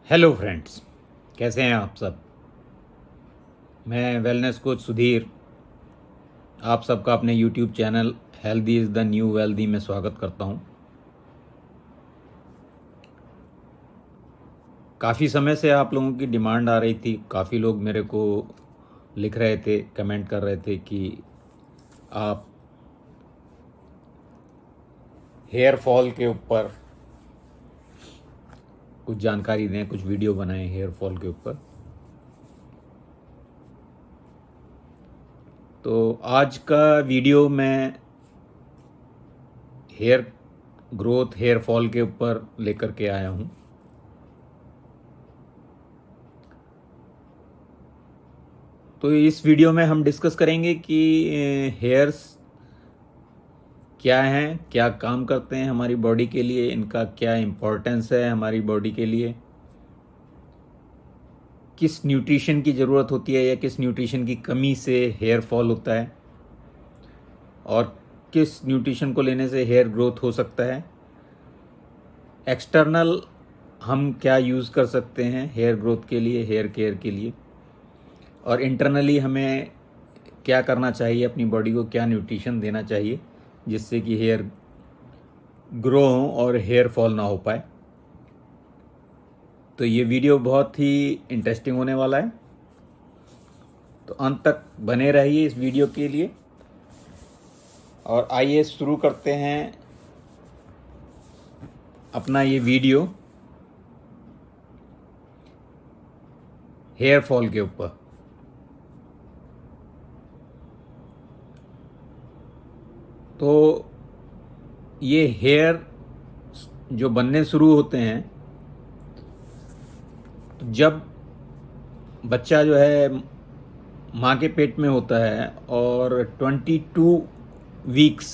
Hello friends, कैसे हैं आप सब। मैं वेलनेस कोच सुधीर आप सबका अपने YouTube channel healthy is the new wealthy में स्वागत करता हूं। काफ़ी समय से आप लोगों की डिमांड आ रही थी, काफ़ी लोग मेरे को लिख रहे थे, कमेंट कर रहे थे कि आप हेयर फॉल के ऊपर कुछ जानकारी दें, कुछ वीडियो बनाएं हेयर फॉल के ऊपर। तो आज का वीडियो मैं हेयर ग्रोथ, हेयर फॉल के ऊपर लेकर के आया हूं। तो इस वीडियो में हम डिस्कस करेंगे कि हेयर्स क्या हैं, क्या काम करते हैं हमारी बॉडी के लिए, इनका क्या इम्पोर्टेंस है हमारी बॉडी के लिए, किस न्यूट्रिशन की ज़रूरत होती है या किस न्यूट्रिशन की कमी से हेयर फॉल होता है, और किस न्यूट्रिशन को लेने से हेयर ग्रोथ हो सकता है। एक्सटर्नल हम क्या यूज़ कर सकते हैं हेयर ग्रोथ के लिए, हेयर केयर के लिए, और इंटरनली हमें क्या करना चाहिए, अपनी बॉडी को क्या न्यूट्रिशन देना चाहिए जिससे कि हेयर ग्रो हो और हेयर फॉल ना हो पाए। तो ये वीडियो बहुत ही इंटरेस्टिंग होने वाला है, तो अंत तक बने रहिए इस वीडियो के लिए। और आइए शुरू करते हैं अपना ये वीडियो हेयर फॉल के ऊपर। तो ये हेयर जो बनने शुरू होते हैं, तो जब बच्चा जो है माँ के पेट में होता है और 22 वीक्स,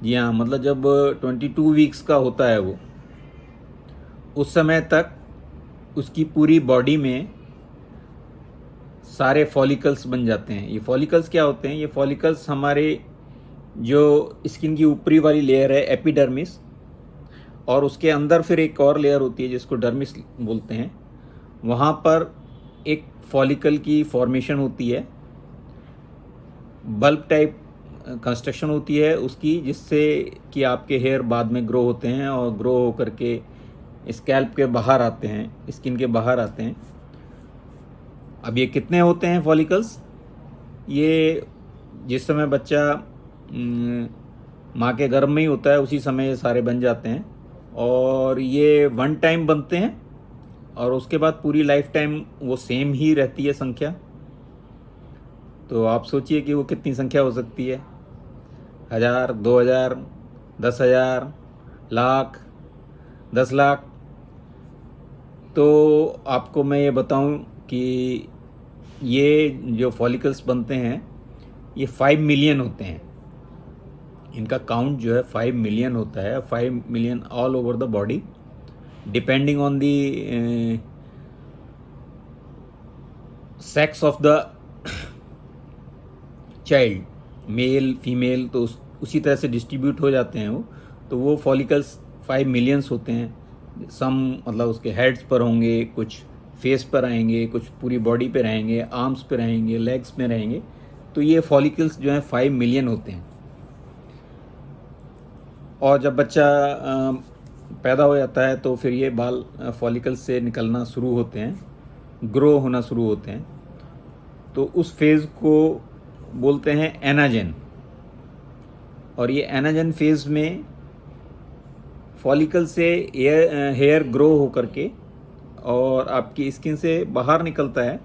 जी हाँ, मतलब जब 22 वीक्स का होता है वो, उस समय तक उसकी पूरी बॉडी में सारे फॉलिकल्स बन जाते हैं। ये फॉलिकल्स क्या होते हैं? ये फॉलिकल्स हमारे जो स्किन की ऊपरी वाली लेयर है एपिडर्मिस, और उसके अंदर फिर एक और लेयर होती है जिसको डर्मिस बोलते हैं। वहाँ पर एक फॉलिकल की फॉर्मेशन होती है, बल्ब टाइप कंस्ट्रक्शन होती है उसकी, जिससे कि आपके हेयर बाद में ग्रो होते हैं और ग्रो होकर के स्कैल्प के बाहर आते हैं, स्किन के बाहर आते हैं। अब ये कितने होते हैं फॉलिकल्स? ये जिस समय बच्चा माँ के गर्भ में ही होता है उसी समय ये सारे बन जाते हैं, और ये वन टाइम बनते हैं और उसके बाद पूरी लाइफ टाइम वो सेम ही रहती है संख्या। तो आप सोचिए कि वो कितनी संख्या हो सकती है, 1000, 2000, 10,000, लाख, 10 लाख। तो आपको मैं ये बताऊं कि ये जो फॉलिकल्स बनते हैं ये 5 मिलियन होते हैं। इनका काउंट जो है 5 मिलियन होता है, 5 million all over the body, depending on the sex of the child, male female, तो उसी तरह से डिस्ट्रीब्यूट हो जाते हैं वो। तो वो फॉलिकल्स 5 मिलियंस होते हैं। सम मतलब उसके हेड्स पर होंगे, कुछ फेस पर आएंगे, कुछ पूरी बॉडी पे रहेंगे, आर्म्स पे रहेंगे, लेग्स में रहेंगे। तो ये फॉलिकल्स जो हैं 5 मिलियन होते हैं। और जब बच्चा पैदा हो जाता है तो फिर ये बाल फॉलिकल्स से निकलना शुरू होते हैं, ग्रो होना शुरू होते हैं। तो उस फेज़ को बोलते हैं एनाजेन। और ये एनाजेन फेज़ में फॉलिकल से हेयर ग्रो होकर के और आपकी स्किन से बाहर निकलता है।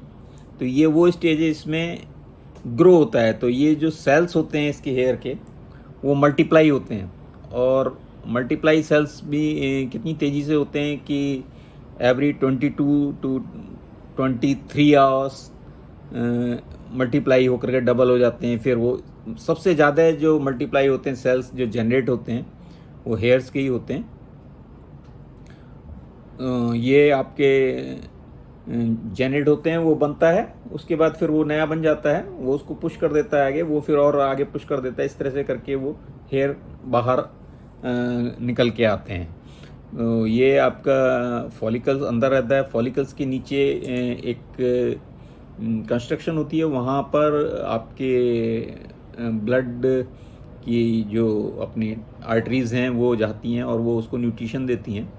तो ये वो स्टेज है इसमें ग्रो होता है। तो ये जो सेल्स होते हैं इसके हेयर के, वो मल्टीप्लाई होते हैं, और मल्टीप्लाई सेल्स भी कितनी तेज़ी से होते हैं कि एवरी 22 टू 23 आवर्स मल्टीप्लाई होकर के डबल हो जाते हैं। फिर वो सबसे ज़्यादा जो मल्टीप्लाई होते हैं सेल्स जो जनरेट होते हैं वो हेयर्स के ही होते हैं। ये आपके जनरेट होते हैं, वो बनता है, उसके बाद फिर वो नया बन जाता है, वो उसको पुश कर देता है आगे, वो फिर और आगे पुश कर देता है। इस तरह से करके वो हेयर बाहर निकल के आते हैं। तो ये आपका फॉलिकल्स अंदर रहता है, फॉलिकल्स के नीचे एक कंस्ट्रक्शन होती है, वहाँ पर आपके ब्लड की जो अपनी आर्टरीज़ हैं वो जाती हैं और वो उसको न्यूट्रिशन देती हैं।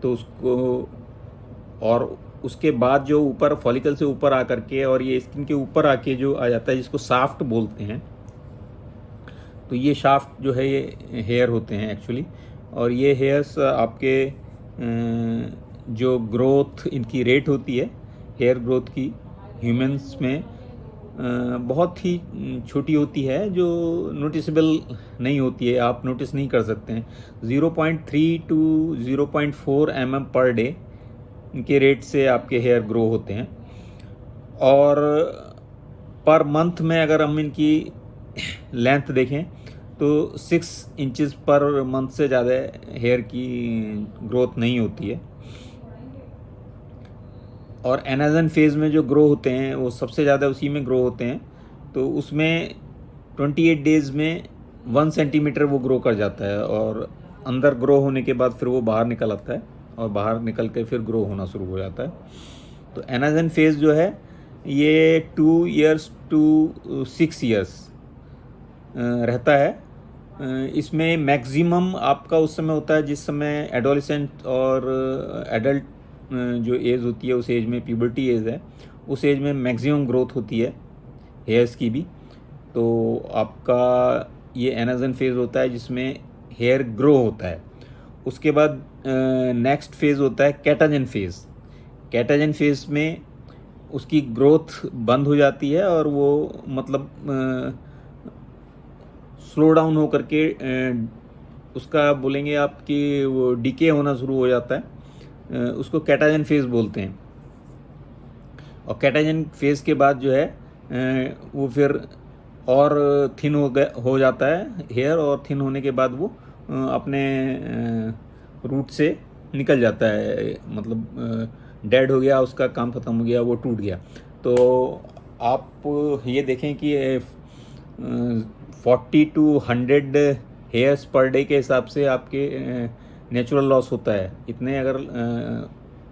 तो उसको और उसके बाद जो ऊपर फॉलिकल से ऊपर आकर के और ये स्किन के ऊपर आके जो आ जाता है, जिसको शाफ्ट बोलते हैं। तो ये शाफ्ट जो है ये हेयर होते हैं एक्चुअली, और ये हेयर्स आपके जो ग्रोथ इनकी रेट होती है हेयर ग्रोथ की ह्यूमंस में बहुत ही छोटी होती है, जो नोटिसेबल नहीं होती है, आप नोटिस नहीं कर सकते हैं। 0.3 टू 0.4 mm पर डे के रेट से आपके हेयर ग्रो होते हैं। और पर मंथ में अगर हम इनकी लेंथ देखें तो 6 इंचेस पर मंथ से ज़्यादा हेयर की ग्रोथ नहीं होती है। और एनाजन फेज़ में जो ग्रो होते हैं वो सबसे ज़्यादा उसी में ग्रो होते हैं। तो उसमें 28 डेज़ में 1 सेंटीमीटर वो ग्रो कर जाता है, और अंदर ग्रो होने के बाद फिर वो बाहर निकल आता है और बाहर निकल के फिर ग्रो होना शुरू हो जाता है। तो एनाजन फेज़ जो है ये 2 इयर्स टू 6 इयर्स रहता है। इसमें मैक्सिमम आपका उस समय होता है जिस समय एडोलेसेंट और एडल्ट जो एज होती है, उस एज में प्यूबर्टी एज है, उस एज में मैक्सिमम ग्रोथ होती है हेयर्स की भी। तो आपका ये एनाजन फेज़ होता है जिसमें हेयर ग्रो होता है। उसके बाद नेक्स्ट फेज़ होता है कैटाजन फेज़। कैटाजन फेज़ में उसकी ग्रोथ बंद हो जाती है और वो मतलब स्लो डाउन हो करके उसका बोलेंगे आप कि वो डिके होना शुरू हो जाता है। उसको कैटाजन फेज़ बोलते हैं। और कैटाजन फेज़ के बाद जो है वो फिर और थिन हो जाता है हेयर, और थिन होने के बाद वो अपने रूट से निकल जाता है, मतलब डेड हो गया, उसका काम ख़त्म हो गया, वो टूट गया। तो आप ये देखें कि 40 टू 100 हेयर्स पर डे के हिसाब से आपके नेचुरल लॉस होता है। इतने अगर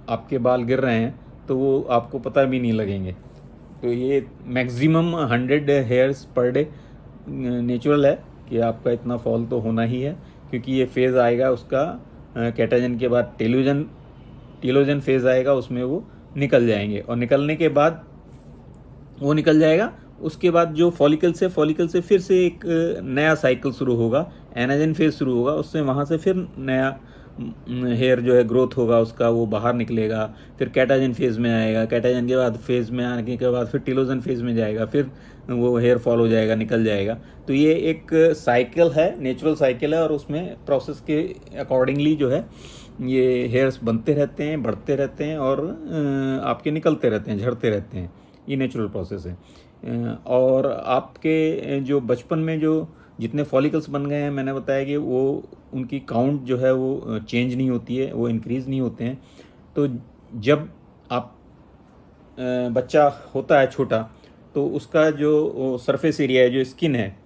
आपके बाल गिर रहे हैं तो वो आपको पता भी नहीं लगेंगे। तो ये maximum 100 hairs per day natural है कि आपका इतना फॉल तो होना ही है, क्योंकि ये फेज़ आएगा उसका कैटाजन के बाद टीलोजन फेज़ आएगा, उसमें वो निकल जाएंगे। और निकलने के बाद वो निकल जाएगा, उसके बाद जो फॉलिकल से फिर से एक नया साइकिल शुरू होगा, एनाजन फेज शुरू होगा, उससे वहाँ से फिर नया हेयर जो है ग्रोथ होगा उसका, वो बाहर निकलेगा, फिर कैटाजन फेज़ में आएगा, कैटाजन के बाद फेज़ में आने के बाद फिर टीलोजन फेज़ में जाएगा, फिर वो हेयर फॉल हो जाएगा, निकल जाएगा। तो ये एक साइकिल है, नेचुरल साइकिल है, और उसमें प्रोसेस के अकॉर्डिंगली जो है ये हेयर्स बनते रहते हैं, बढ़ते रहते हैं, और आपके निकलते रहते हैं, झड़ते रहते हैं। ये नेचुरल प्रोसेस है। और आपके जो बचपन में जो जितने फॉलिकल्स बन गए हैं, मैंने बताया कि वो उनकी काउंट जो है वो चेंज नहीं होती है, वो इंक्रीज़ नहीं होते हैं। तो जब आप बच्चा होता है छोटा, तो उसका जो सरफेस एरिया है, जो स्किन है,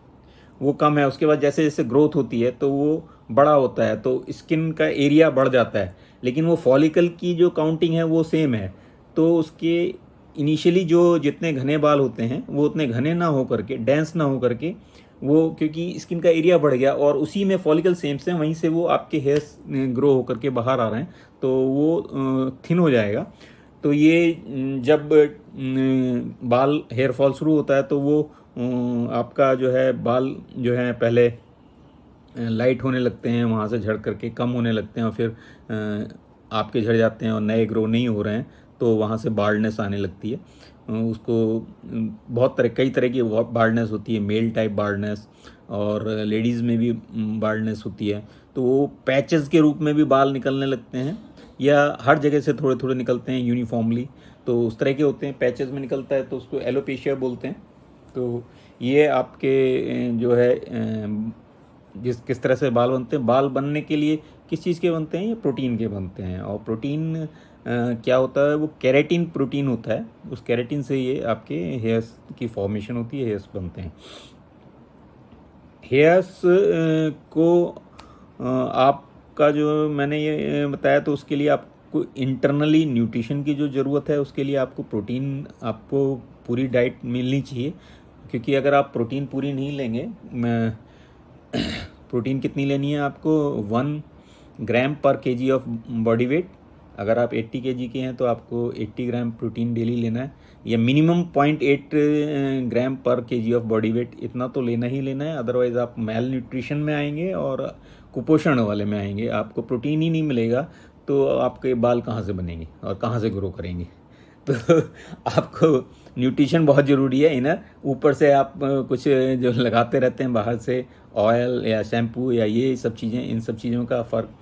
वो कम है। उसके बाद जैसे जैसे ग्रोथ होती है तो वो बड़ा होता है, तो स्किन का एरिया बढ़ जाता है, लेकिन वो फॉलिकल की जो काउंटिंग है वो सेम है। तो उसके इनिशियली जो जितने घने बाल होते हैं वो उतने घने ना हो करके, डेंस ना हो करके, वो क्योंकि स्किन का एरिया बढ़ गया और उसी में फॉलिकल सेम से वहीं से वो आपके हेयर्स ग्रो होकर के बाहर आ रहे हैं, तो वो थिन हो जाएगा। तो ये जब बाल हेयर फॉल शुरू होता है तो वो आपका जो है बाल जो है पहले लाइट होने लगते हैं, वहाँ से झड़ करके कम होने लगते हैं, और फिर आपके झड़ जाते हैं और नए ग्रो नहीं हो रहे हैं, तो वहाँ से बाल्डनेस आने लगती है। उसको बहुत कई तरह की बाल्डनेस होती है, मेल टाइप बाल्डनेस, और लेडीज़ में भी बाल्डनेस होती है। तो वो पैचेस के रूप में भी बाल निकलने लगते हैं, या हर जगह से थोड़े थोड़े निकलते हैं यूनिफॉर्मली, तो उस तरह के होते हैं। पैचेस में निकलता है तो उसको एलोपेशिया बोलते हैं। तो ये आपके जो है किस तरह से बाल बनते हैं, बाल बनने के लिए किस चीज़ के बनते हैं, ये प्रोटीन के बनते हैं। और प्रोटीन क्या होता है, वो केराटिन प्रोटीन होता है, उस केराटिन से ये आपके हेयर्स की फॉर्मेशन होती है, हेयर्स बनते हैं। हेयर्स को आप आपका जो मैंने ये बताया, तो उसके लिए आपको इंटरनली न्यूट्रिशन की जो ज़रूरत है, उसके लिए आपको प्रोटीन, आपको पूरी डाइट मिलनी चाहिए। क्योंकि अगर आप प्रोटीन पूरी नहीं लेंगे, प्रोटीन कितनी लेनी है आपको, 1 ग्राम पर केजी ऑफ बॉडी वेट। अगर आप 80 केजी के हैं तो आपको 80 ग्राम प्रोटीन डेली लेना है, या मिनिमम 0.8 ग्राम पर केजी ऑफ बॉडी वेट, इतना तो लेना ही लेना है। अदरवाइज़ आप मेल न्यूट्रिशन में आएंगे और कुपोषण वाले में आएंगे। आपको प्रोटीन ही नहीं मिलेगा तो आपके बाल कहाँ से बनेंगे और कहाँ से ग्रो करेंगे। तो आपको न्यूट्रिशन बहुत ज़रूरी है इनर। ऊपर से आप कुछ जो लगाते रहते हैं बाहर से, ऑयल या शैम्पू या ये सब चीज़ें, इन सब चीज़ों का फ़र्क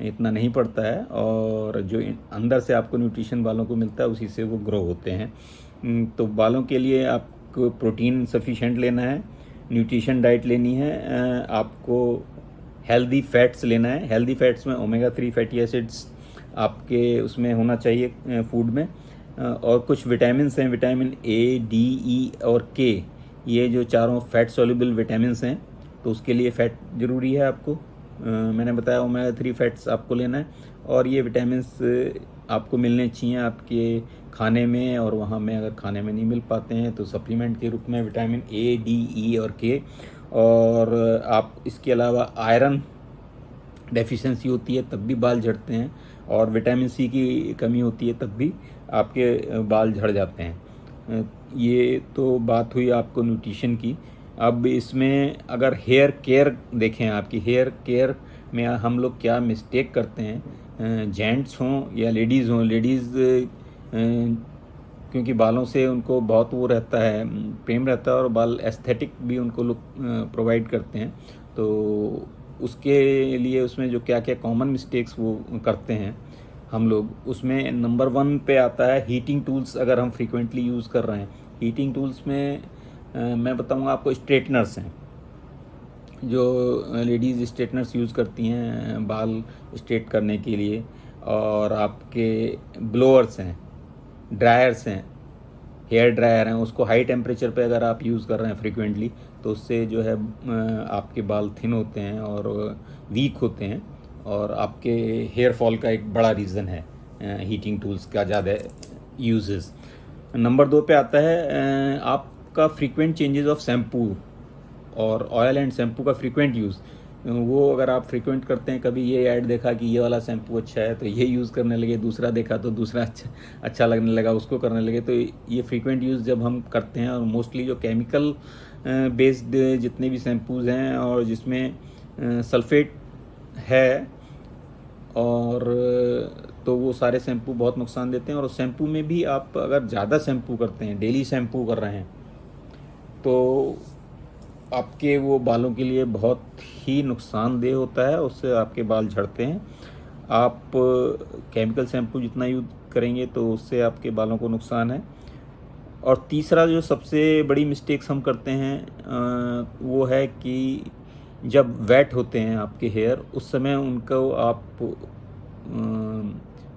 इतना नहीं पड़ता है। और जो अंदर से आपको न्यूट्रिशन बालों को मिलता है, उसी से वो ग्रो होते हैं। तो बालों के लिए आपको प्रोटीन सफिशेंट लेना है, न्यूट्रिशन डाइट लेनी है, आपको हेल्दी फैट्स लेना है। हेल्दी फैट्स में ओमेगा 3 फैटी एसिड्स आपके उसमें होना चाहिए फूड में। और कुछ विटामिन्स हैं, विटामिन ए, डी, ई और के, ये जो चारों फैट सॉल्युबल विटामिन्स हैं, तो उसके लिए फ़ैट ज़रूरी है आपको। मैंने बताया ओमेगा 3 फैट्स आपको लेना है। और ये विटामिन्स आपको मिलने चाहिए आपके खाने में, और वहाँ में अगर खाने में नहीं मिल पाते हैं तो सप्लीमेंट के रूप में विटामिन ए, डी, ई और के। और आप इसके अलावा आयरन डेफिशिएंसी होती है तब भी बाल झड़ते हैं, और विटामिन सी की कमी होती है तब भी आपके बाल झड़ जाते हैं। ये तो बात हुई आपको न्यूट्रिशन की। अब इसमें अगर हेयर केयर देखें, आपकी हेयर केयर में हम लोग क्या मिस्टेक करते हैं, जेंट्स हों या लेडीज़ हों। लेडीज़ क्योंकि बालों से उनको बहुत वो रहता है, प्रेम रहता है, और बाल एस्थेटिक भी उनको लोग प्रोवाइड करते हैं। तो उसके लिए उसमें जो क्या क्या कॉमन मिस्टेक्स वो करते हैं हम लोग, उसमें नंबर 1 पे आता है हीटिंग टूल्स। अगर हम फ्रीक्वेंटली यूज़ कर रहे हैं हीटिंग टूल्स में, मैं बताऊंगा आपको, स्ट्रेटनर्स हैं जो लेडीज़ स्ट्रेटनर्स यूज़ करती हैं बाल स्ट्रेट करने के लिए। और आपके ब्लोअर्स हैं, ड्रायर्स हैं, हेयर ड्रायर हैं। उसको हाई टेम्परेचर पे अगर आप यूज़ कर रहे हैं फ्रीक्वेंटली, तो उससे जो है आपके बाल थिन होते हैं और वीक होते हैं, और आपके हेयर फॉल का एक बड़ा रीज़न है हीटिंग टूल्स का ज़्यादा यूजेस। नंबर 2 पे आता है आपका फ्रीक्वेंट चेंजेस ऑफ शैम्पू और ऑयल एंड शैम्पू का फ्रीक्वेंट यूज़। वो अगर आप फ्रीक्वेंट करते हैं, कभी ये ऐड देखा कि ये वाला शैम्पू अच्छा है तो ये यूज़ करने लगे, दूसरा देखा तो दूसरा अच्छा लगने लगा, उसको करने लगे। तो ये फ्रीक्वेंट यूज़ जब हम करते हैं, और मोस्टली जो केमिकल बेस्ड जितने भी शैम्पूज़ हैं और जिसमें सल्फेट है, और तो वो सारे शैम्पू बहुत नुकसान देते हैं। और शैम्पू में भी आप अगर ज़्यादा शैम्पू करते हैं, डेली शैम्पू कर रहे हैं, तो आपके वो बालों के लिए बहुत ही नुकसानदेह होता है, उससे आपके बाल झड़ते हैं। आप केमिकल शैम्पू जितना यूज़ करेंगे तो उससे आपके बालों को नुकसान है। और तीसरा जो सबसे बड़ी मिस्टेक्स हम करते हैं वो है कि जब वेट होते हैं आपके हेयर, उस समय उनको आप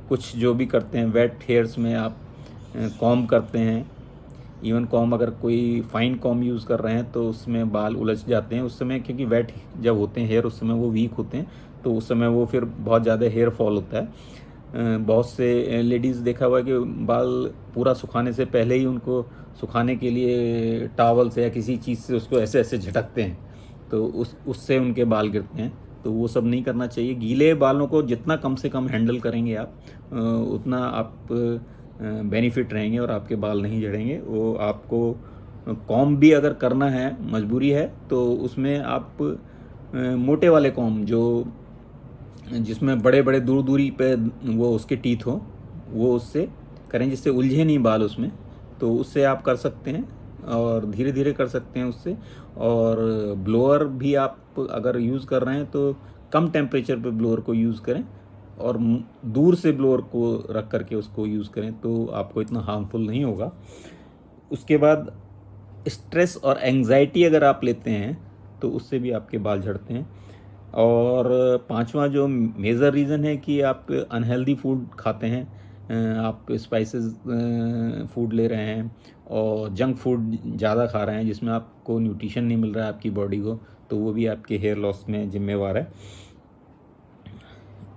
कुछ जो भी करते हैं वेट हेयर्स में, आप कॉम्ब करते हैं। इवन कॉम, अगर कोई फाइन कॉम यूज़ कर रहे हैं तो उसमें बाल उलझ जाते हैं उस समय, क्योंकि वेट जब होते हैं हेयर उस समय वो वीक होते हैं, तो उस समय वो फिर बहुत ज़्यादा हेयर फॉल होता है। बहुत से लेडीज़ देखा हुआ है कि बाल पूरा सुखाने से पहले ही उनको सुखाने के लिए टॉवल से या किसी चीज़ से उसको ऐसे ऐसे झटकते हैं, तो उससे उनके बाल गिरते हैं। तो वो सब नहीं करना चाहिए। गीले बालों को जितना कम से कम हैंडल करेंगे आप, उतना आप बेनिफिट रहेंगे और आपके बाल नहीं झड़ेंगे। वो आपको कॉम भी अगर करना है, मजबूरी है, तो उसमें आप मोटे वाले कॉम जो जिसमें बड़े बड़े दूर दूरी पे वो उसके टीथ हो, वो उससे करें जिससे उलझे नहीं बाल उसमें, तो उससे आप कर सकते हैं और धीरे धीरे कर सकते हैं उससे। और ब्लोअर भी आप अगर यूज़ कर रहे हैं तो कम टेम्परेचर पे ब्लोअर को यूज़ करें, और दूर से ब्लोअर को रख करके उसको यूज़ करें, तो आपको इतना हार्मफुल नहीं होगा। उसके बाद स्ट्रेस और एंग्जाइटी अगर आप लेते हैं तो उससे भी आपके बाल झड़ते हैं। और पांचवा जो मेजर रीज़न है कि आप अनहेल्दी फूड खाते हैं, आप स्पाइसेस फूड ले रहे हैं और जंक फूड ज़्यादा खा रहे हैं जिसमें आपको न्यूट्रिशन नहीं मिल रहा है आपकी बॉडी को, तो वो भी आपके हेयर लॉस में जिम्मेवार है।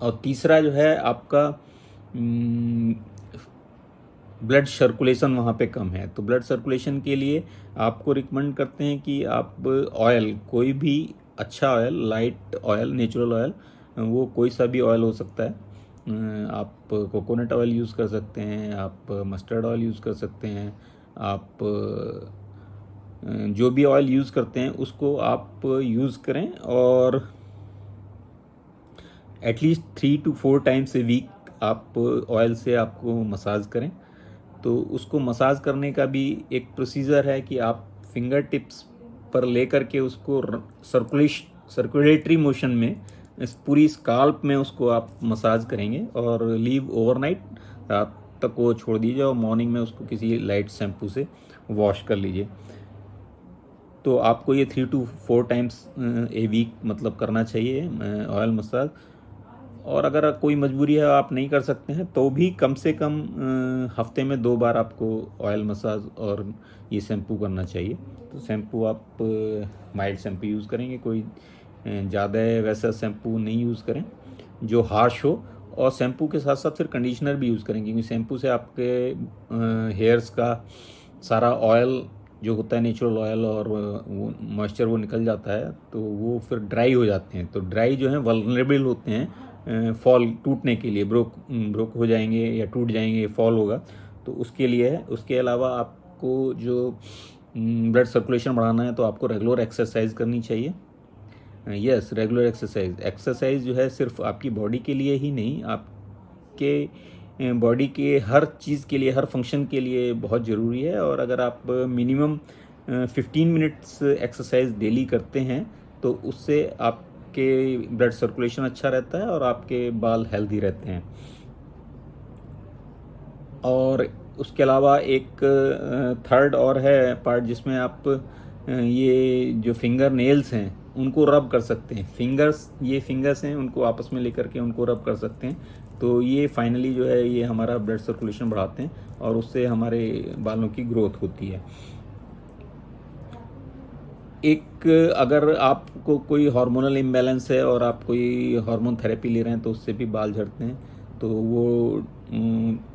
और तीसरा जो है आपका ब्लड सर्कुलेशन वहाँ पे कम है, तो ब्लड सर्कुलेशन के लिए आपको रिकमेंड करते हैं कि आप ऑयल, कोई भी अच्छा oil, light oil, natural oil, वो कोई सा भी ऑयल हो सकता है। आप कोकोनट ऑयल यूज़ कर सकते हैं, आप मस्टर्ड ऑयल यूज़ कर सकते हैं, आप जो भी ऑयल यूज़ करते हैं उसको आप यूज़ करें, और at least 3 to 4 times a week आप ऑयल से आपको मसाज करें। तो उसको मसाज करने का भी एक प्रोसीजर है कि आप फिंगर टिप्स पर लेकर के उसको सर्कुलेटरी मोशन में इस पूरी स्काल्प में उसको आप मसाज करेंगे, और लीव ओवरनाइट, रात तक वो छोड़ दीजिए, और मॉर्निंग में उसको किसी लाइट शैम्पू से वॉश कर लीजिए। तो आपको ये 3 to 4 टाइम्स ए वीक मतलब करना चाहिए ऑयल मसाज। और अगर कोई मजबूरी है आप नहीं कर सकते हैं तो भी कम से कम हफ्ते में 2 बार आपको ऑयल मसाज और ये शैम्पू करना चाहिए। तो शैम्पू आप माइल्ड शैम्पू यूज़ करेंगे, कोई ज़्यादा वैसा शैम्पू नहीं यूज़ करें जो हार्श हो, और शैम्पू के साथ साथ फिर कंडीशनर भी यूज़ करें, क्योंकि शैम्पू से आपके हेयर्स का सारा ऑयल जो होता है, नेचुरल ऑयल और वो मॉइस्चर वो निकल जाता है, तो वो फिर ड्राई हो जाते हैं। तो ड्राई जो हैं वल्नरेबल होते हैं फॉल टूटने के लिए, ब्रोक हो जाएंगे या टूट जाएंगे, फॉल होगा, तो उसके लिए है। उसके अलावा आपको जो ब्लड सर्कुलेशन बढ़ाना है तो आपको रेगुलर एक्सरसाइज करनी चाहिए। यस, रेगुलर एक्सरसाइज जो है सिर्फ आपकी बॉडी के लिए ही नहीं, आपके बॉडी के हर चीज़ के लिए, हर फंक्शन के लिए बहुत ज़रूरी है। और अगर आप मिनिमम 15 मिनट्स एक्सरसाइज डेली करते हैं तो उससे आपके ब्लड सर्कुलेशन अच्छा रहता है और आपके बाल हेल्दी रहते हैं। और उसके अलावा एक थर्ड और है पार्ट जिसमें आप ये जो फिंगर नेल्स हैं उनको रब कर सकते हैं। ये फिंगर्स हैं, उनको आपस में लेकर के उनको रब कर सकते हैं। तो ये फाइनली जो है ये हमारा ब्लड सर्कुलेशन बढ़ाते हैं और उससे हमारे बालों की ग्रोथ होती है। एक अगर आपको कोई हार्मोनल इम्बैलेंस है और आप कोई हार्मोन थेरेपी ले रहे हैं तो उससे भी बाल झड़ते हैं, तो वो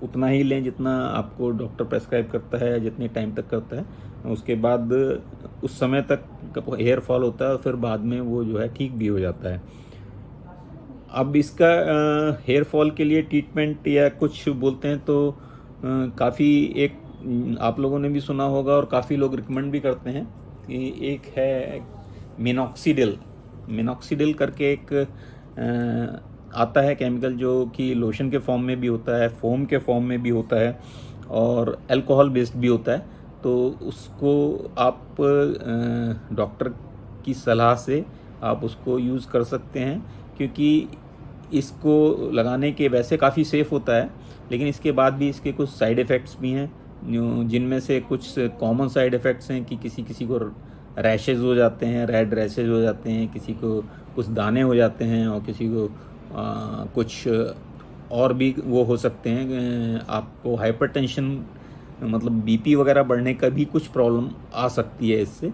उतना ही लें जितना आपको डॉक्टर प्रेस्क्राइब करता है, जितने टाइम तक करता है। उसके बाद उस समय तक हेयर फॉल होता है और फिर बाद में वो जो है ठीक भी हो जाता है। अब इसका हेयर फॉल के लिए ट्रीटमेंट या कुछ बोलते हैं तो काफ़ी एक आप लोगों ने भी सुना होगा और काफ़ी लोग रिकमेंड भी करते हैं कि एक है मिनॉक्सिडिल करके एक आता है केमिकल, जो कि लोशन के फॉर्म में भी होता है, फोम के फॉर्म में भी होता है और अल्कोहल बेस्ड भी होता है। तो उसको आप डॉक्टर की सलाह से आप उसको यूज़ कर सकते हैं, क्योंकि इसको लगाने के वैसे काफ़ी सेफ़ होता है, लेकिन इसके बाद भी इसके कुछ साइड इफ़ेक्ट्स भी हैं, जिनमें से कुछ कॉमन साइड इफ़ेक्ट्स हैं कि किसी किसी को रैशेज़ हो जाते हैं, रेड रैशेज़ हो जाते हैं, किसी को कुछ दाने हो जाते हैं, और किसी को कुछ और भी वो हो सकते हैं। आपको हाइपरटेंशन मतलब बीपी वगैरह बढ़ने का भी कुछ प्रॉब्लम आ सकती है इससे।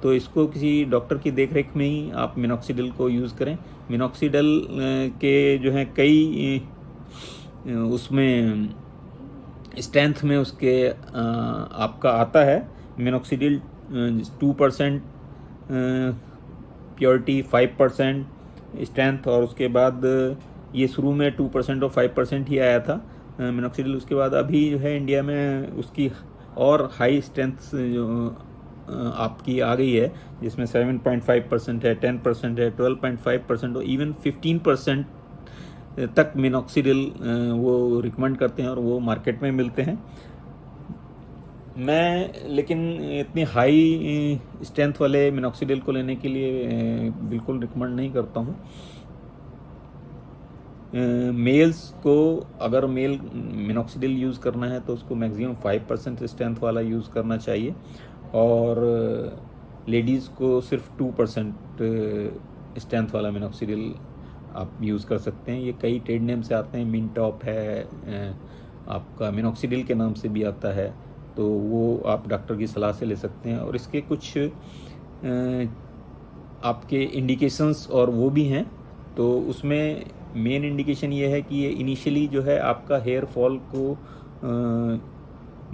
तो इसको किसी डॉक्टर की देखरेख में ही आप मिनॉक्सिडिल को यूज़ करें। मिनॉक्सिडिल के जो हैं कई उसमें स्ट्रेंथ में उसके आपका आता है। मिनॉक्सिडिल 2% प्योरिटी, 5% स्ट्रेंथ, और उसके बाद ये शुरू में 2% और 5% ही आया था मिनॉक्सिडिल। उसके बाद अभी जो है इंडिया में उसकी और हाई स्ट्रेंथ जो आपकी आ गई है, जिसमें 7.5% है, 10% है, 12.5% और इवन 15% तक मिनॉक्सिडिल वो रिकमेंड करते हैं और वो मार्केट में मिलते हैं। मैं लेकिन इतनी हाई स्ट्रेंथ वाले मिनॉक्सिडिल को लेने के लिए बिल्कुल रिकमेंड नहीं करता हूँ। मेल्स को अगर मेल मिनॉक्सिडिल यूज़ करना है तो उसको मैक्सिमम 5% स्ट्रेंथ वाला यूज़ करना चाहिए, और लेडीज़ को सिर्फ 2% स्ट्रेंथ वाला मिनॉक्सिडिल आप यूज़ कर सकते हैं। ये कई ट्रेड नेम से आते हैं, मिनटॉप है, आपका मिनॉक्सिडिल के नाम से भी आता है, तो वो आप डॉक्टर की सलाह से ले सकते हैं। और इसके कुछ आपके इंडिकेशंस और वो भी हैं, तो उसमें मेन इंडिकेशन ये है कि ये इनिशियली जो है आपका हेयर फॉल को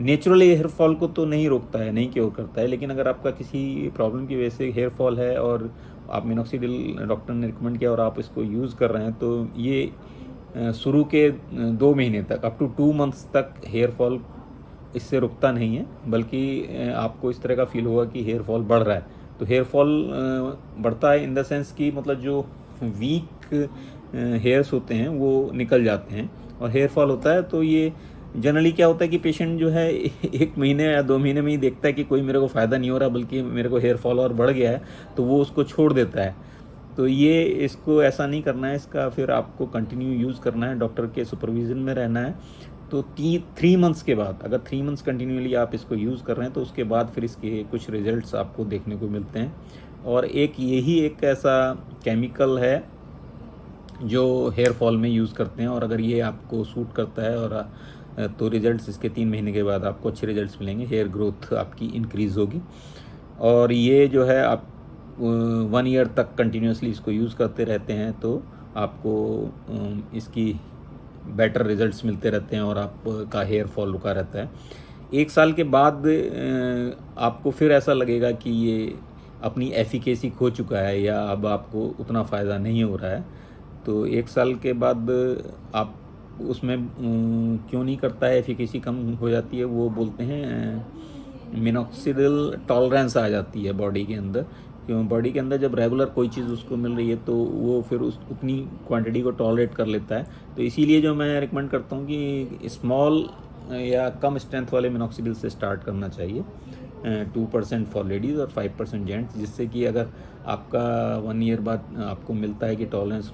नेचुरली हेयर फॉल को तो नहीं रोकता है, नहीं क्योर करता है, लेकिन अगर आपका किसी प्रॉब्लम की वजह से हेयर फॉल है और आप मिनोक्सिडिल डॉक्टर ने रिकमेंड किया और आप इसको यूज़ कर रहे हैं, तो ये शुरू के 2 महीने तक, अप टू 2 मंथ्स तक हेयर फॉल इससे रुकता नहीं है, बल्कि आपको इस तरह का फील होगा कि हेयर फॉल बढ़ रहा है। तो हेयर फॉल बढ़ता है इन द सेंस कि मतलब जो वीक हेयर्स होते हैं वो निकल जाते हैं, और हेयर फॉल होता है तो ये जनरली क्या होता है कि पेशेंट जो है 1 महीने या 2 महीने में ही देखता है कि कोई मेरे को फ़ायदा नहीं हो रहा, बल्कि मेरे को हेयर फॉल और बढ़ गया है, तो वो उसको छोड़ देता है। तो ये इसको ऐसा नहीं करना है, इसका फिर आपको कंटिन्यू यूज़ करना है, डॉक्टर के सुपरविज़न में रहना है। तो 3 मंथ्स के बाद, अगर 3 मंथ्स कंटिन्यूअली आप इसको यूज़ कर रहे हैं, तो उसके बाद फिर इसके कुछ रिजल्ट्स आपको देखने को मिलते हैं। और यही एक ऐसा केमिकल है जो हेयर फॉल में यूज़ करते हैं, और अगर ये आपको सूट करता है और तो रिजल्ट्स इसके 3 महीने के बाद आपको अच्छे रिजल्ट्स मिलेंगे, हेयर ग्रोथ आपकी इंक्रीज़ होगी। और ये जो है आप 1 ईयर तक कंटिन्यूसली इसको यूज़ करते रहते हैं तो आपको इसकी बेटर रिजल्ट्स मिलते रहते हैं और आपका हेयर फॉल रुका रहता है। 1 साल के बाद आपको फिर ऐसा लगेगा कि ये अपनी एफिकेसी खो चुका है या अब आपको उतना फ़ायदा नहीं हो रहा है। तो 1 साल के बाद आप उसमें क्यों नहीं करता है, एफिकेसी कम हो जाती है, वो बोलते हैं मिनोक्सिडिल टॉलरेंस आ जाती है बॉडी के अंदर। क्यों, बॉडी के अंदर जब रेगुलर कोई चीज़ उसको मिल रही है तो वो फिर उतनी क्वांटिटी को टॉलरेट कर लेता है। तो इसीलिए जो मैं रिकमेंड करता हूँ कि स्मॉल या कम स्ट्रेंथ वाले मिनोक्सिडिल से स्टार्ट करना चाहिए, 2% फॉर लेडीज़ और 5% जेंट्स, जिससे कि अगर आपका 1 ईयर बाद आपको मिलता है कि टॉलरेंस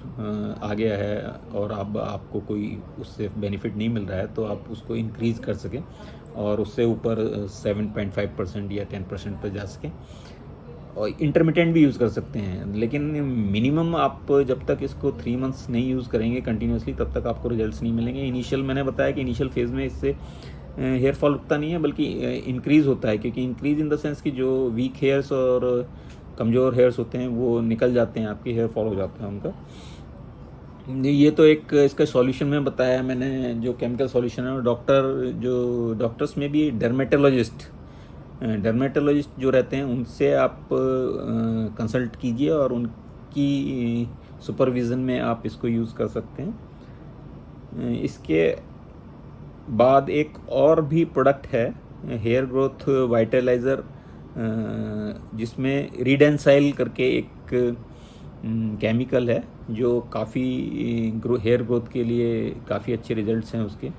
आ गया है और अब आपको कोई उससे बेनिफिट नहीं मिल रहा है, तो आप उसको इंक्रीज़ कर सकें और उससे ऊपर 7.5% या 10% पर जा सकें। और इंटरमिटेंट भी यूज़ कर सकते हैं, लेकिन मिनिमम आप जब तक इसको 3 मंथ्स नहीं यूज़ करेंगे कंटिन्यूसली, तब तक आपको रिजल्ट्स नहीं मिलेंगे। इनिशियल मैंने बताया कि इनिशियल फेज़ में इससे हेयर फॉल रुकता नहीं है, बल्कि इंक्रीज़ होता है, क्योंकि इंक्रीज़ इन द सेंस कि जो वीक हेयर्स और कमज़ोर हेयर्स होते हैं वो निकल जाते हैं, आपके हेयर फॉल हो जाता है उनका। ये तो एक इसका सॉल्यूशन में बताया मैंने, जो केमिकल सॉल्यूशन है। डॉक्टर्स में भी डर्मेटोलॉजिस्ट जो रहते हैं उनसे आप कंसल्ट कीजिए और उनकी सुपरविज़न में आप इसको यूज़ कर सकते हैं। इसके बाद एक और भी प्रोडक्ट है, हेयर ग्रोथ वाइटलाइज़र, जिसमें रिडेंसाइल करके एक केमिकल है जो काफ़ी हेयर ग्रोथ के लिए काफ़ी अच्छे रिजल्ट्स हैं उसके।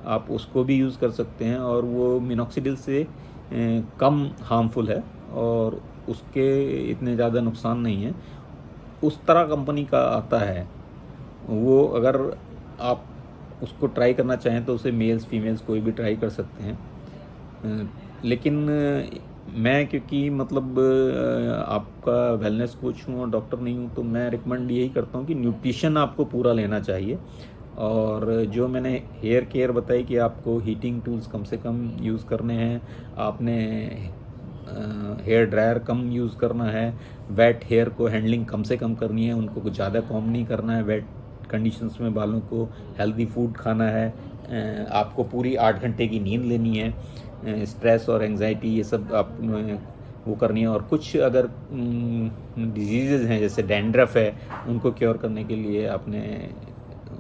आप उसको भी यूज़ कर सकते हैं और वो मिनोक्सिडिल से कम हार्मफुल है और उसके इतने ज़्यादा नुकसान नहीं है। उस तरह कंपनी का आता है वो, अगर आप उसको ट्राई करना चाहें तो उसे मेल्स फीमेल्स कोई भी ट्राई कर सकते हैं। लेकिन मैं क्योंकि मतलब आपका वेलनेस कोच हूँ और डॉक्टर नहीं हूँ, तो मैं रिकमेंड यही करता हूँ कि न्यूट्रिशन आपको पूरा लेना चाहिए। और जो मैंने हेयर केयर बताई कि आपको हीटिंग टूल्स कम से कम यूज़ करने हैं, आपने हेयर ड्रायर कम यूज़ करना है, वेट हेयर को हैंडलिंग कम से कम करनी है, उनको कुछ ज़्यादा कॉम नहीं करना है, वेट कंडीशंस में बालों को हेल्दी फूड खाना है, आपको पूरी 8 घंटे की नींद लेनी है, स्ट्रेस और एंजाइटी ये सब आप वो करनी है। और कुछ अगर डिजीज़ हैं जैसे डैंड्रफ है, उनको क्योर करने के लिए आपने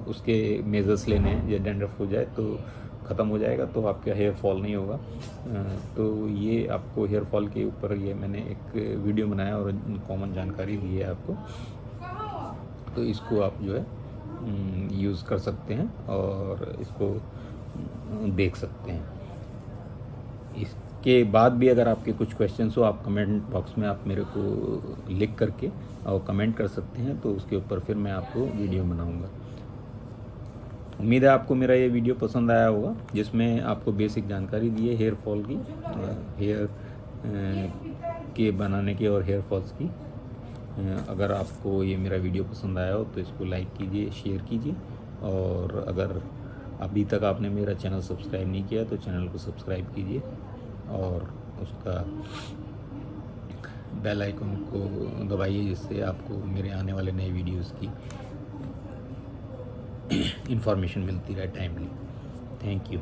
उसके मेजर्स लेने हैं। जब डैंड्रफ हो जाए तो ख़त्म हो जाएगा, तो आपका हेयर फॉल नहीं होगा। तो ये आपको हेयर फॉल के ऊपर ये मैंने एक वीडियो बनाया और कॉमन जानकारी दी है आपको, तो इसको आप जो है यूज़ कर सकते हैं और इसको देख सकते हैं। इसके बाद भी अगर आपके कुछ क्वेश्चंस हो, आप कमेंट बॉक्स में आप मेरे को लिख करके और कमेंट कर सकते हैं, तो उसके ऊपर फिर मैं आपको वीडियो बनाऊंगा। उम्मीद है आपको मेरा ये वीडियो पसंद आया होगा, जिसमें आपको बेसिक जानकारी दी है हेयर फॉल की, हेयर के बनाने की और हेयर फॉल्स की। अगर आपको ये मेरा वीडियो पसंद आया हो तो इसको लाइक कीजिए, शेयर कीजिए, और अगर अभी तक आपने मेरा चैनल सब्सक्राइब नहीं किया तो चैनल को सब्सक्राइब कीजिए और उसका बेल आइकन को दबाइए, जिससे आपको मेरे आने वाले नए वीडियोस की इंफॉर्मेशन मिलती रहे टाइमली। Thank you.